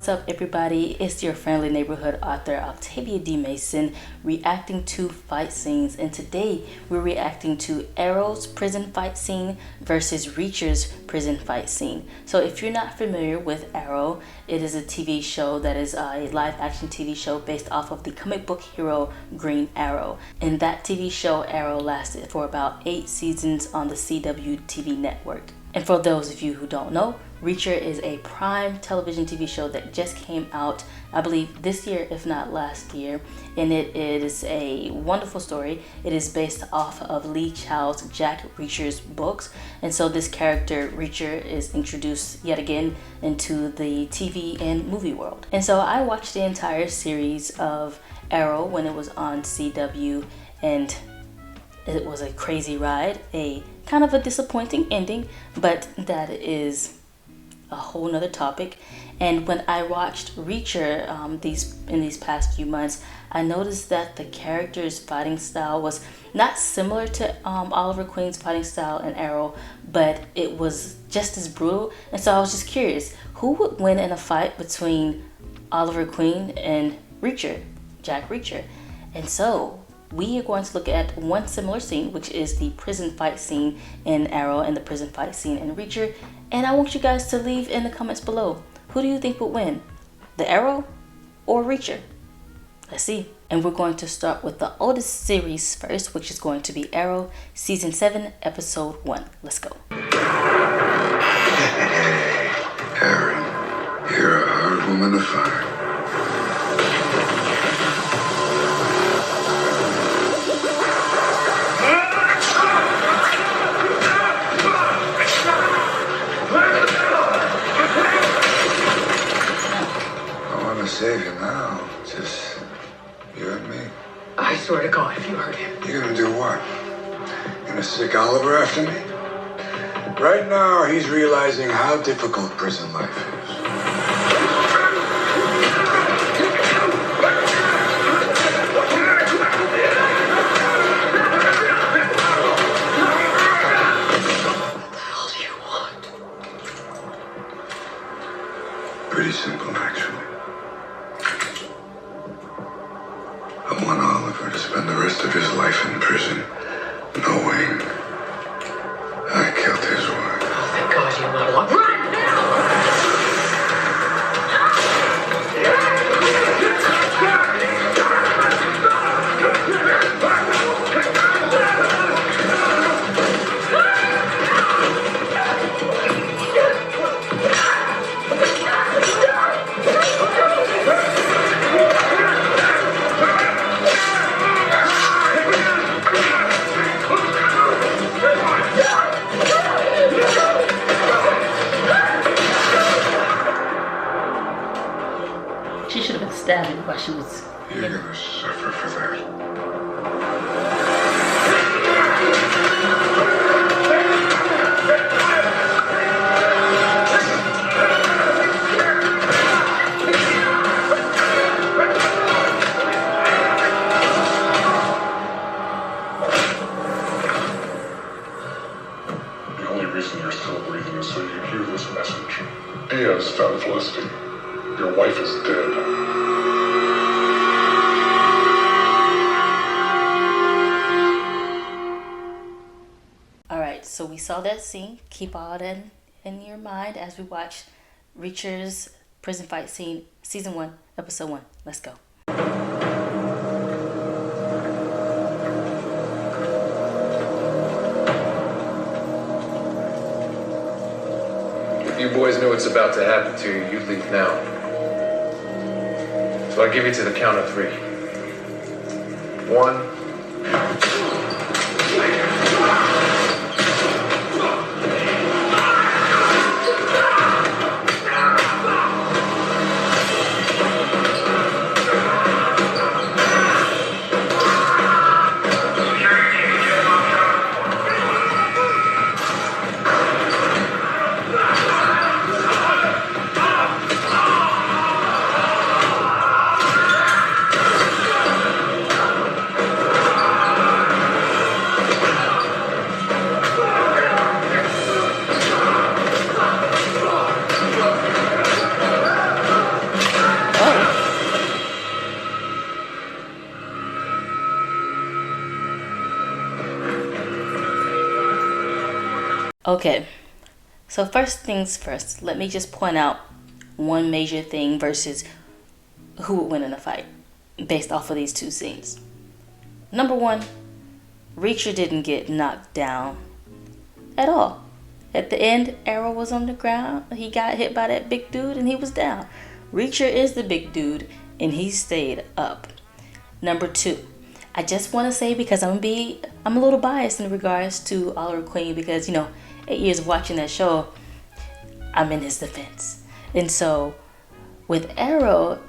What's up, everybody? It's your friendly neighborhood author Octavia D. Mason reacting to fight scenes, and today we're reacting to Arrow's prison fight scene versus Reacher's prison fight scene. So if you're not familiar with Arrow, it is a TV show that is a live action TV show based off of the comic book hero Green Arrow. And that TV show Arrow lasted for about 8 seasons on the CW TV network. And for those of you who don't know, Reacher is a prime television TV show that just came out, I believe this year, if not last year, and it is a wonderful story. It is based off of Lee Child's Jack Reacher's books, and so this character Reacher is introduced yet again into the TV and movie world. And so I watched the entire series of Arrow when it was on CW, and it was a crazy ride, a kind of a disappointing ending, but that is a whole nother topic. And when I watched Reacher in these past few months, I noticed that the character's fighting style was not similar to Oliver Queen's fighting style in Arrow, but it was just as brutal. And so I was just curious, who would win in a fight between Oliver Queen and Reacher, Jack Reacher? And so we are going to look at one similar scene, which is the prison fight scene in Arrow and the prison fight scene in Reacher. And I want you guys to leave in the comments below, who do you think would win, the Arrow or Reacher? Let's see. And we're going to start with the oldest series first, which is going to be Arrow Season 7, Episode 1. Let's go. Harry, you're a hard woman to find. Save you now, just you and me. I swear to God, if you hurt him. You're gonna do what? Gonna sick Oliver after me? Right now, he's realizing how difficult prison life is. What the hell do you want? Pretty simple, actually. I want Oliver to spend the rest of his life in prison, knowing I killed his wife. Oh, thank God you're not alone. Run! She should have been stabbing while she was... You're gonna suffer for that. The only reason you're still breathing is so you hear this message. Diaz found Felicity. Your wife is dead. Alright, so we saw that scene. Keep all that in your mind as we watch Reacher's prison fight scene, Season 1, Episode 1. Let's go. If you boys knew what's about to happen to you, you'd leave now. So I give you to the count of 3. 1. Okay, so first things first, let me just point out one major thing versus who would win in a fight based off of these two scenes. Number one, Reacher didn't get knocked down at all. At the end, Arrow was on the ground. He got hit by that big dude and he was down. Reacher is the big dude and he stayed up. Number two, I just want to say, because I'm a little biased in regards to Oliver Queen, because 8 years of watching that show, I'm in his defense. And so with Arrow,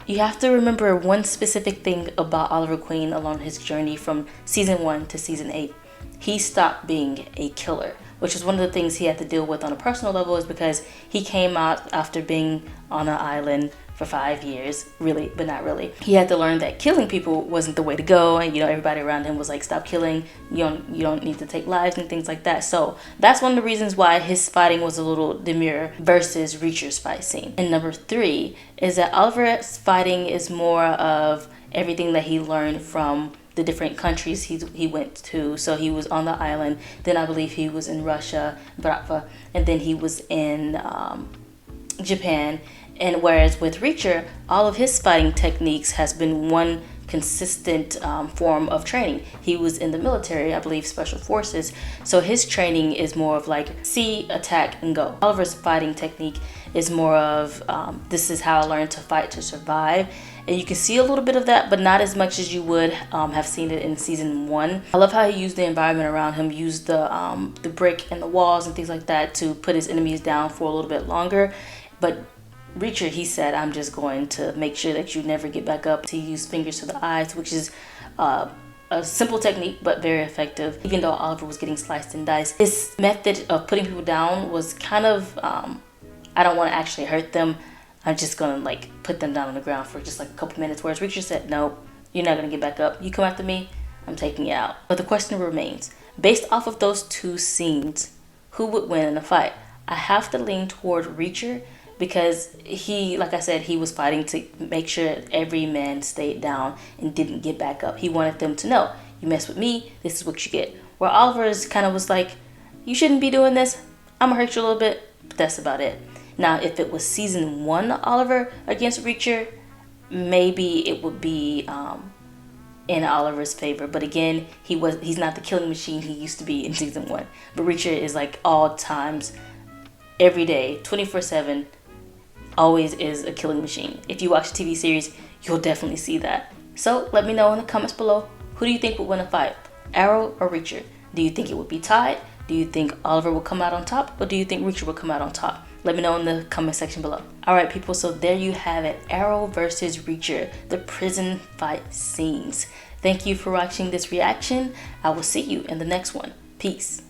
you have to remember one specific thing about Oliver Queen along his journey from season 1 to season 8. He stopped being a killer, which is one of the things he had to deal with on a personal level, is because he came out after being on an island for 5 years, really, but not really. He had to learn that killing people wasn't the way to go, and everybody around him was like, stop killing, you don't need to take lives and things like that. So that's one of the reasons why his fighting was a little demure versus Reacher's fight scene. And number 3 is that Oliver's fighting is more of everything that he learned from the different countries he went to. So he was on the island, then I believe he was in Russia, Bratva, and then he was in Japan. And whereas with Reacher, all of his fighting techniques has been one consistent form of training. He was in the military, I believe special forces, so his training is more of like see, attack, and go. Oliver's fighting technique is more of this is how I learned to fight to survive. And you can see a little bit of that, but not as much as you would have seen it in season 1. I love how he used the environment around him, used the brick and the walls and things like that to put his enemies down for a little bit longer. But Reacher, he said, I'm just going to make sure that you never get back up. He used fingers to the eyes, which is a simple technique, but very effective. Even though Oliver was getting sliced and diced, his method of putting people down was kind of, I don't want to actually hurt them. I'm just going to put them down on the ground for just a couple minutes. Whereas Reacher said, no, you're not going to get back up. You come after me, I'm taking you out. But the question remains, based off of those two scenes, who would win in a fight? I have to lean toward Reacher, because he, like I said, he was fighting to make sure every man stayed down and didn't get back up. He wanted them to know, you mess with me, this is what you get. Where Oliver's kind of was like, you shouldn't be doing this, I'm gonna hurt you a little bit, but that's about it. Now, if it was season 1 Oliver against Reacher, maybe it would be in Oliver's favor. But again, he's not the killing machine he used to be in season 1. But Reacher is all times, every day, 24/7, always is a killing machine. If you watch the TV series, you'll definitely see that. So let me know in the comments below, who do you think would win a fight, Arrow or Reacher? Do you think it would be tied? Do you think Oliver will come out on top? Or do you think Reacher will come out on top? Let me know in the comment section below. Alright people, so there you have it. Arrow versus Reacher, the prison fight scenes. Thank you for watching this reaction. I will see you in the next one. Peace.